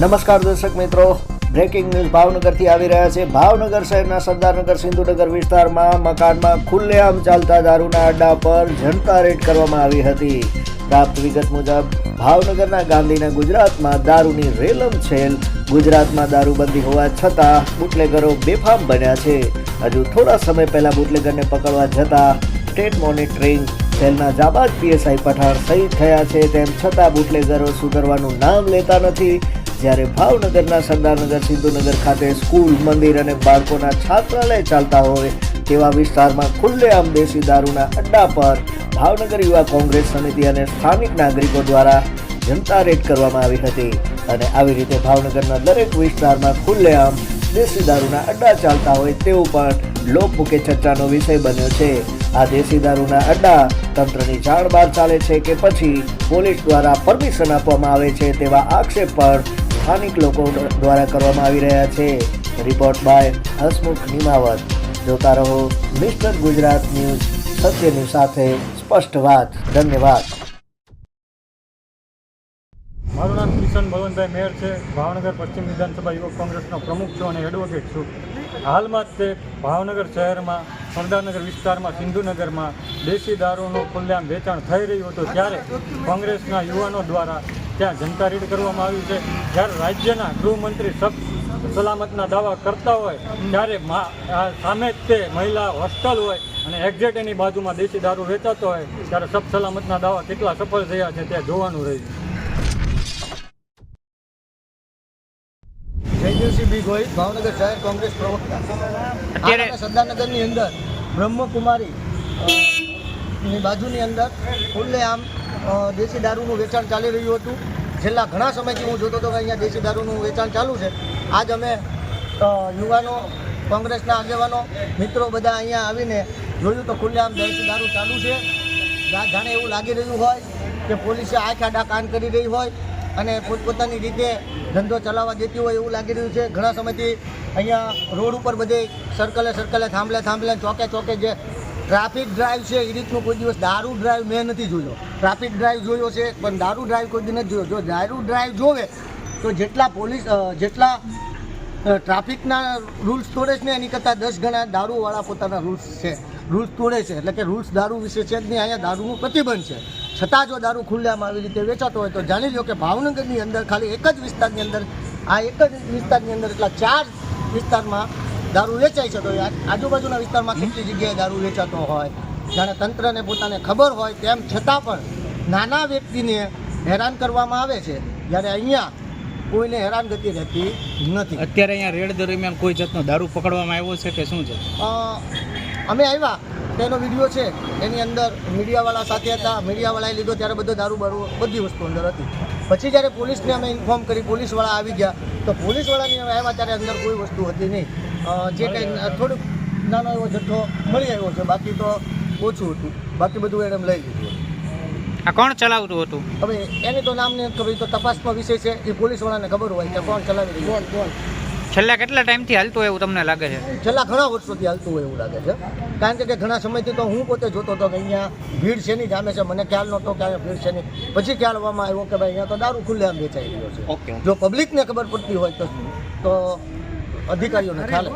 નમસ્કાર દર્શક મિત્રો, બ્રેકિંગ ન્યૂઝ ભાવનગરથી આવી રહ્યા છે। ભાવનગર શહેરના સરદારનગર સિંધુનગર વિસ્તારમાં મકાનમાં ખુલ્લેઆમ ચાલતા દારૂના અડ્ડા પર જનતા રેડ કરવામાં આવી હતી। પ્રાપ્ત વિગત મુજબ ભાવનગરના ગાંધીના ગુજરાતમાં દારૂની રેલમછેલ। ગુજરાતમાં દારૂબંધી હોવા છતાં બુટલેગરો બેફામ બન્યા છે। હજુ થોડા સમય પહેલા બુટલેગરને પકડવા જતા સ્ટેટ મોનિટરિંગ સેલના જાબાજ પીએસઆઈ પઠાણ શહીદ થયા છે, તેમ છતાં બુટલેગરો સુધરવાનું નામ લેતા નથી। જ્યારે ભાવનગરના સરદારનગર સિંધુનગર ખાતે સ્કૂલ, મંદિર અને બાળકોના છાત્રાલય ચાલતા હોય તેવા વિસ્તારમાં ખુલ્લેઆમ દેશી દારૂના અડ્ડા પર ભાવનગર યુવા કોંગ્રેસ સમિતિ અને સ્થાનિક નાગરિકો દ્વારા જનતા રેડ કરવામાં આવી હતી અને આવી રીતે ભાવનગરના દરેક વિસ્તારમાં ખુલ્લેઆમ દેશી દારૂના અડ્ડા ચાલતા હોય તેવું પણ લોકમુખે ચર્ચાનો વિષય બન્યો છે। આ દેશી દારૂના અડ્ડા તંત્રની જાણ બહાર ચાલે છે કે પછી પોલીસ દ્વારા પરમિશન આપવામાં આવે છે, તેવા આક્ષેપ પણ સ્થાનિક લોકો દ્વારા કરવામાં આવી રહ્યા છે। Report by Hasmukh Nimavat. જોતા રહો મિસ્ટર ગુજરાત ન્યૂઝ, સત્યની સાથે સ્પષ્ટ વાત। ધન્યવાદ। મારું નામ કિશન બળવંતભાઈ મેર છે। ભાવનગર પશ્ચિમ વિધાનસભા યુવક કોંગ્રેસનો પ્રમુખ છું અને એડવોકેટ છું। હાલમાં જ તે ભાવનગર શહેરમાં સરદારનગર વિસ્તારમાં સિંધુનગરમાં દેશી દારૂનું ખુલ્લેઆમ વેચાણ થઈ રહ્યું હતું, ત્યારે કોંગ્રેસના યુવાનો દ્વારા ત્યાં જનતા રેડ કરવામાં આવી છે। જ્યારે રાજ્યના ગૃહમંત્રી સલામતના દાવા કરતા હોય ત્યારે સામે જ તે મહિલા હોસ્ટેલ હોય અને એક્ઝેક્ટ એની બાજુમાં દેશી દારૂ વેચાતો હોય ત્યારે સલામતના દાવા કેટલા સફળ થયા છે તે જોવાનું રહ્યું। જયદેવસિંહ બી ગોહિલ, ભાવનગર શહેર કોંગ્રેસ પ્રવક્તા। અત્યારે સરદારનગરની અંદર બ્રહ્મકુમારી ની બાજુની અંદર ખુલ્લેઆમ દેશી દારૂનું વેચાણ ચાલી રહ્યું હતું। છેલ્લા ઘણા સમયથી હું જોતો હતો કે અહીંયા દેશી દારૂનું વેચાણ ચાલુ છે। આજ અમે યુવાનો, કોંગ્રેસના આગેવાનો, મિત્રો બધા અહીંયા આવીને જોયું તો ખુલ્લેઆમ દેશી દારૂ ચાલુ છે। જાણે એવું લાગી રહ્યું હોય કે પોલીસે આંખ આડા કાન કરી રહી હોય અને પોતપોતાની રીતે ધંધો ચલાવવા દેતી હોય એવું લાગી રહ્યું છે। ઘણા સમયથી અહીંયા રોડ ઉપર બધે સર્કલે થાંભલે ચોકે ચોકે જે ટ્રાફિક ડ્રાઈવ છે એ રીતનું કોઈ દિવસ દારૂ ડ્રાઈવ મેં નથી જોયો। ટ્રાફિક ડ્રાઈવ જોયો છે પણ દારૂ ડ્રાઈવ કોઈ દી નથી જોયો। જો દારૂ ડ્રાઈવ જોવે તો જેટલા ટ્રાફિકના રૂલ્સ તોડે છે ને એની કરતાં 10 ગણા દારૂવાળા પોતાના રૂલ્સ તોડે છે। એટલે કે રૂલ્સ દારૂ વિશે છે જ નહીં, અહીંયા દારૂનું પ્રતિબંધ છે। છતાં જો દારૂ ખુલ્લેઆમ આવી રીતે વેચાતો હોય તો જાણી લો કે ભાવનગરની અંદર ખાલી એક જ વિસ્તારની અંદર એટલા 4 વિસ્તારમાં દારૂ વેચાય છે। તો આજુબાજુના વિસ્તારમાં કેટલી જગ્યાએ દારૂ વેચાતો હોય, જાણે તંત્રને પોતાને ખબર હોય તેમ છતાં પણ નાના વ્યક્તિને હેરાન કરવામાં આવે છે, જ્યારે અહીંયા કોઈને હેરાનગતિ રહેતી નથી। અત્યારે અહીંયા રેડ દરમિયાન કોઈ જાતનો દારૂ પકડવામાં આવ્યો છે કે શું છે? અમે આવ્યા તેનો વિડીયો છે, એની અંદર મીડિયાવાળા સાથે હતા। મીડિયાવાળાએ લીધો ત્યારે બધો દારૂ બધી વસ્તુ અંદર હતી। પછી જ્યારે પોલીસને અમે ઇન્ફોર્મ કરી, પોલીસવાળા આવી ગયા તો પોલીસવાળાની અમે આવ્યા ત્યારે અંદર કોઈ વસ્તુ હતી નહીં। જે કંઈ થોડુંક નાનો એવો જથ્થો મળી આવ્યો છે, બાકી તો ઓછું હતું, બાકી બધું એને લઈ લીધું। આ કોણ ચલાવતું હતું? હવે એની તો નામ નહીં ખબર, તો તપાસનો વિષય છે, એ પોલીસવાળાને ખબર હોય કે કોણ ચલાવી રહ્યું। છેલ્લા કેટલા ટાઈમથી હાલતું એવું તમને લાગે છે? છેલ્લા ઘણા વર્ષોથી હાલતું હોય એવું લાગે છે, કારણ કે ઘણા સમયથી તો હું પોતે જોતો હતો કે અહીંયા ભીડ શેની જામે છે, મને ખ્યાલ નહોતો કે અહીંયા ભીડ શેની। પછી ખ્યાલ આવવામાં આવ્યો કે ભાઈ અહીંયા તો દારૂ ખુલ્લેઆમ વેચાઈ રહ્યો છે। જો પબ્લિકને ખબર પડતી હોય તો અધિકારીઓને ખ્યાલ